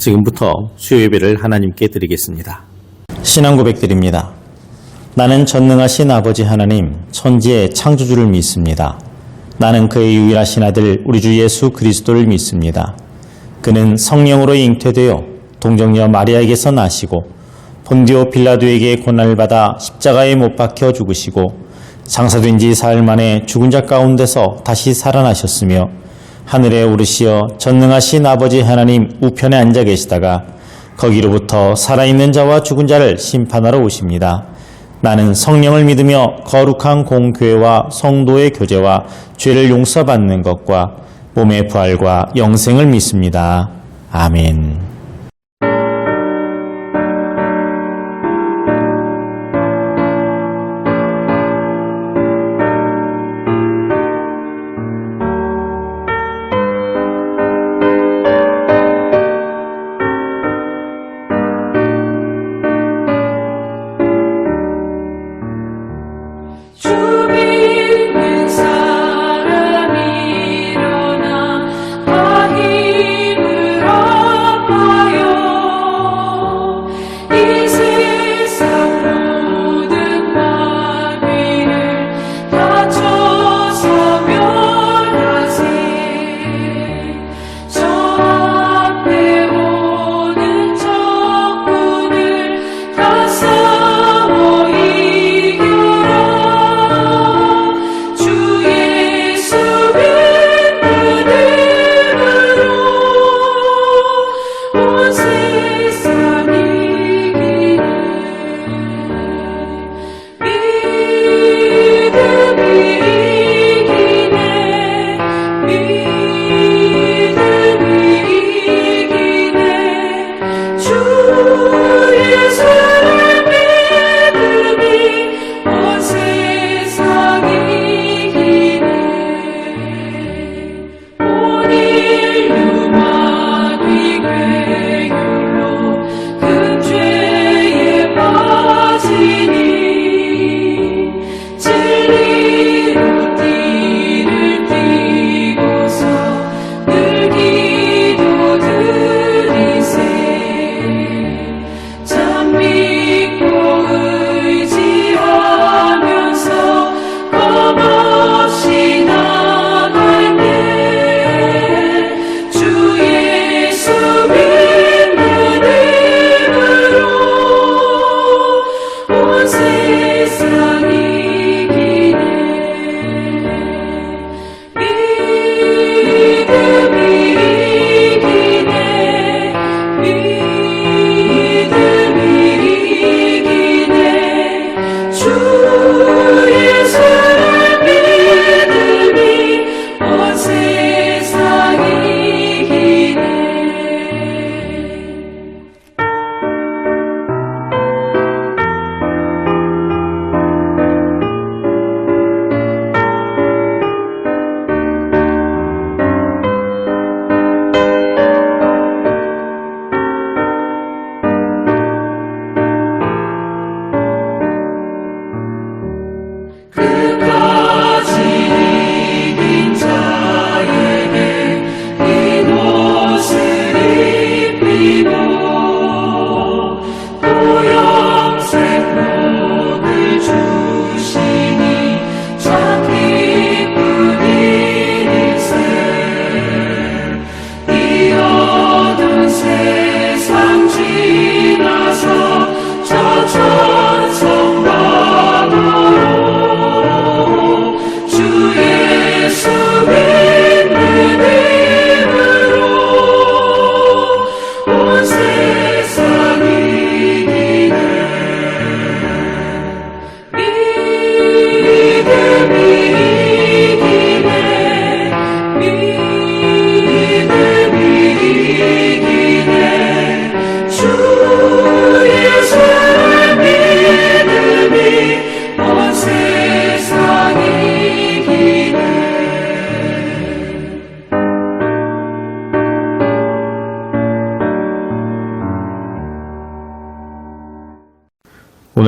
지금부터 수요 예배를 하나님께 드리겠습니다. 신앙 고백드립니다. 나는 전능하신 아버지 하나님, 천지의 창조주를 믿습니다. 나는 그의 유일하신 아들 우리 주 예수 그리스도를 믿습니다. 그는 성령으로 잉태되어 동정녀 마리아에게서 나시고 본디오 빌라도에게 고난을 받아 십자가에 못 박혀 죽으시고 장사된 지 사흘 만에 죽은 자 가운데서 다시 살아나셨으며 하늘에 오르시어 전능하신 아버지 하나님 우편에 앉아 계시다가 거기로부터 살아있는 자와 죽은 자를 심판하러 오십니다. 나는 성령을 믿으며 거룩한 공교회와 성도의 교제와 죄를 용서받는 것과 몸의 부활과 영생을 믿습니다. 아멘.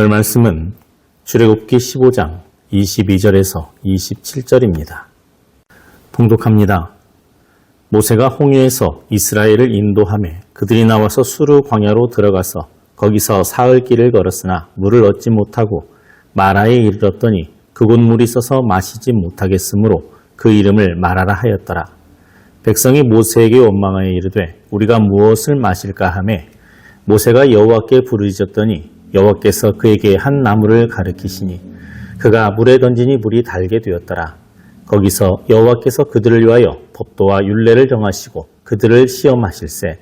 오늘 말씀은 출애굽기 15장 22절에서 27절입니다. 봉독합니다. 모세가 홍해에서 이스라엘을 인도하매 그들이 나와서 수르 광야로 들어가서 거기서 사흘 길을 걸었으나 물을 얻지 못하고 마라에 이르렀더니 그곳 물이 써서 마시지 못하겠으므로 그 이름을 마라라 하였더라. 백성이 모세에게 원망하여 이르되 우리가 무엇을 마실까 하매 모세가 여호와께 부르짖었더니 여호와께서 그에게 한 나무를 가리키시니 그가 물에 던지니 물이 달게 되었더라. 거기서 여호와께서 그들을 위하여 법도와 율례를 정하시고 그들을 시험하실세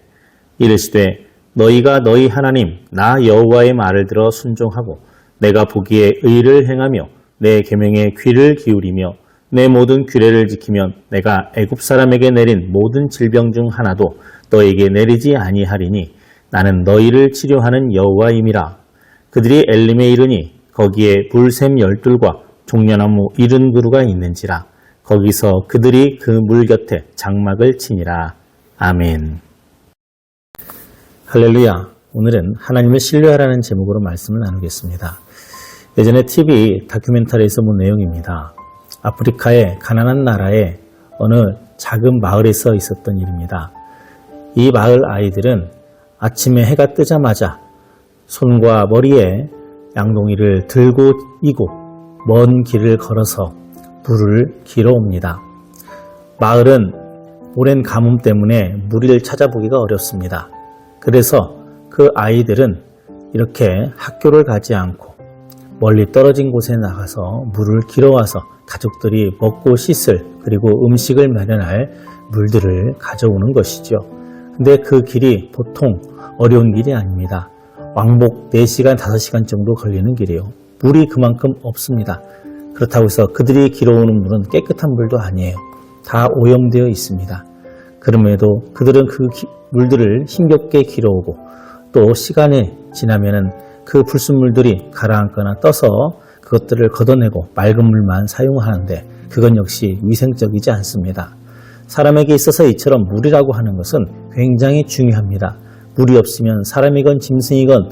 이르시되 너희가 너희 하나님 나 여호와의 말을 들어 순종하고 내가 보기에 의를 행하며 내 계명에 귀를 기울이며 내 모든 규례를 지키면 내가 애굽 사람에게 내린 모든 질병 중 하나도 너에게 내리지 아니하리니 나는 너희를 치료하는 여호와임이라. 그들이 엘림에 이르니 거기에 불샘 12과 종려나무 70그루가 있는지라. 거기서 그들이 그 물 곁에 장막을 치니라. 아멘. 할렐루야. 오늘은 하나님을 신뢰하라는 제목으로 말씀을 나누겠습니다. 예전에 TV 다큐멘터리에서 본 내용입니다. 아프리카의 가난한 나라의 어느 작은 마을에서 있었던 일입니다. 이 마을 아이들은 아침에 해가 뜨자마자 손과 머리에 양동이를 들고 이고 먼 길을 걸어서 물을 길어옵니다. 마을은 오랜 가뭄 때문에 물을 찾아보기가 어렵습니다. 그래서 그 아이들은 이렇게 학교를 가지 않고 멀리 떨어진 곳에 나가서 물을 길어와서 가족들이 먹고 씻을 그리고 음식을 마련할 물들을 가져오는 것이죠. 근데 그 길이 보통 어려운 길이 아닙니다. 왕복 4시간, 5시간 정도 걸리는 길이에요. 물이 그만큼 없습니다. 그렇다고 해서 그들이 길어오는 물은 깨끗한 물도 아니에요. 다 오염되어 있습니다. 그럼에도 그들은 그 물들을 힘겹게 길어오고 또 시간이 지나면은 그 불순물들이 가라앉거나 떠서 그것들을 걷어내고 맑은 물만 사용하는데 그건 역시 위생적이지 않습니다. 사람에게 있어서 이처럼 물이라고 하는 것은 굉장히 중요합니다. 물이 없으면 사람이건 짐승이건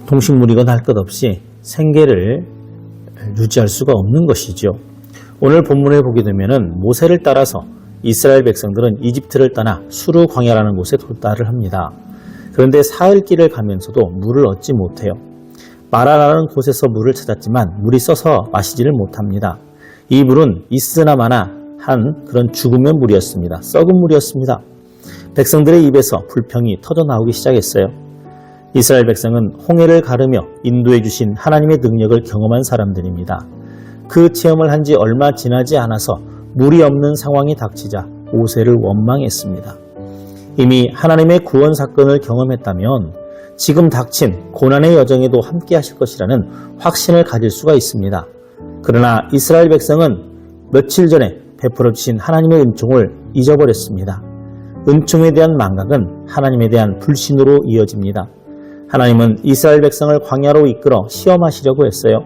동식물이건 할 것 없이 생계를 유지할 수가 없는 것이죠. 오늘 본문에 보게 되면은 모세를 따라서 이스라엘 백성들은 이집트를 떠나 수르 광야라는 곳에 도달을 합니다. 그런데 사흘 길을 가면서도 물을 얻지 못해요. 마라라는 곳에서 물을 찾았지만 물이 써서 마시지를 못합니다. 이 물은 있으나마나 한 그런 죽으면 물이었습니다. 썩은 물이었습니다. 백성들의 입에서 불평이 터져나오기 시작했어요. 이스라엘 백성은 홍해를 가르며 인도해 주신 하나님의 능력을 경험한 사람들입니다. 그 체험을 한 지 얼마 지나지 않아서 물이 없는 상황이 닥치자 모세를 원망했습니다. 이미 하나님의 구원 사건을 경험했다면 지금 닥친 고난의 여정에도 함께 하실 것이라는 확신을 가질 수가 있습니다. 그러나 이스라엘 백성은 며칠 전에 베풀어 주신 하나님의 은총을 잊어버렸습니다. 은총에 대한 망각은 하나님에 대한 불신으로 이어집니다. 하나님은 이스라엘 백성을 광야로 이끌어 시험하시려고 했어요.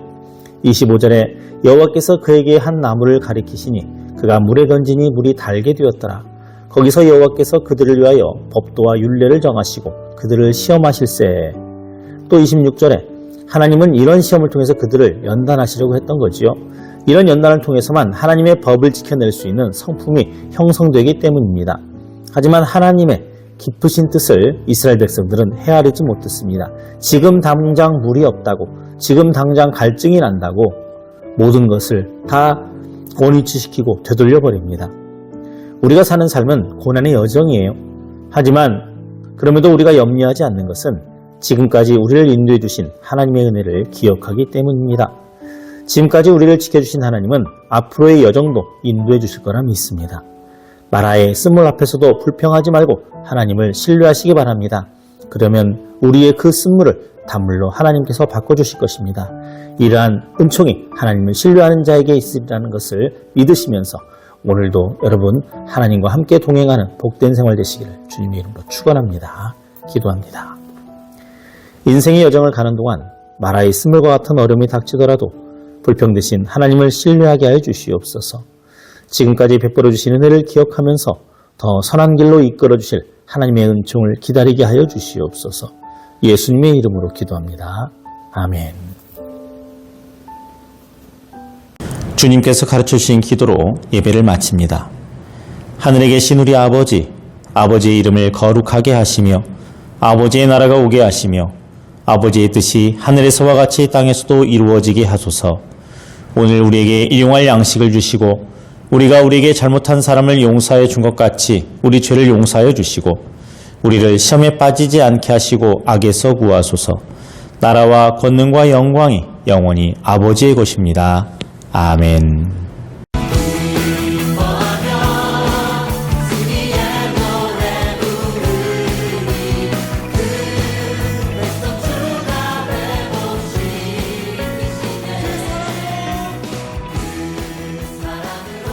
25절에 여호와께서 그에게 한 나무를 가리키시니 그가 물에 던지니 물이 달게 되었더라. 거기서 여호와께서 그들을 위하여 법도와 율례를 정하시고 그들을 시험하실세. 또 26절에 하나님은 이런 시험을 통해서 그들을 연단하시려고 했던 거지요. 이런 연단을 통해서만 하나님의 법을 지켜낼 수 있는 성품이 형성되기 때문입니다. 하지만 하나님의 깊으신 뜻을 이스라엘 백성들은 헤아리지 못했습니다. 지금 당장 물이 없다고, 지금 당장 갈증이 난다고 모든 것을 다 원위치시키고 되돌려버립니다. 우리가 사는 삶은 고난의 여정이에요. 하지만 그럼에도 우리가 염려하지 않는 것은 지금까지 우리를 인도해 주신 하나님의 은혜를 기억하기 때문입니다. 지금까지 우리를 지켜주신 하나님은 앞으로의 여정도 인도해 주실 거라 믿습니다. 마라의 쓴물 앞에서도 불평하지 말고 하나님을 신뢰하시기 바랍니다. 그러면 우리의 그 쓴물을 단물로 하나님께서 바꿔주실 것입니다. 이러한 은총이 하나님을 신뢰하는 자에게 있으리라는 것을 믿으시면서 오늘도 여러분 하나님과 함께 동행하는 복된 생활 되시기를 주님의 이름으로 축원합니다. 기도합니다. 인생의 여정을 가는 동안 마라의 쓴물과 같은 어려움이 닥치더라도 불평 대신 하나님을 신뢰하게 하여 주시옵소서. 지금까지 베풀어 주신 은혜를 기억하면서 더 선한 길로 이끌어 주실 하나님의 은총을 기다리게 하여 주시옵소서. 예수님의 이름으로 기도합니다. 아멘. 주님께서 가르쳐 주신 기도로 예배를 마칩니다. 하늘에 계신 우리 아버지, 아버지의 이름을 거룩하게 하시며 아버지의 나라가 오게 하시며 아버지의 뜻이 하늘에서와 같이 땅에서도 이루어지게 하소서. 오늘 우리에게 일용할 양식을 주시고 우리가 우리에게 잘못한 사람을 용서해 준 것 같이 우리 죄를 용서하여 주시고 우리를 시험에 빠지지 않게 하시고 악에서 구하소서. 나라와 권능과 영광이 영원히 아버지의 것입니다. 아멘.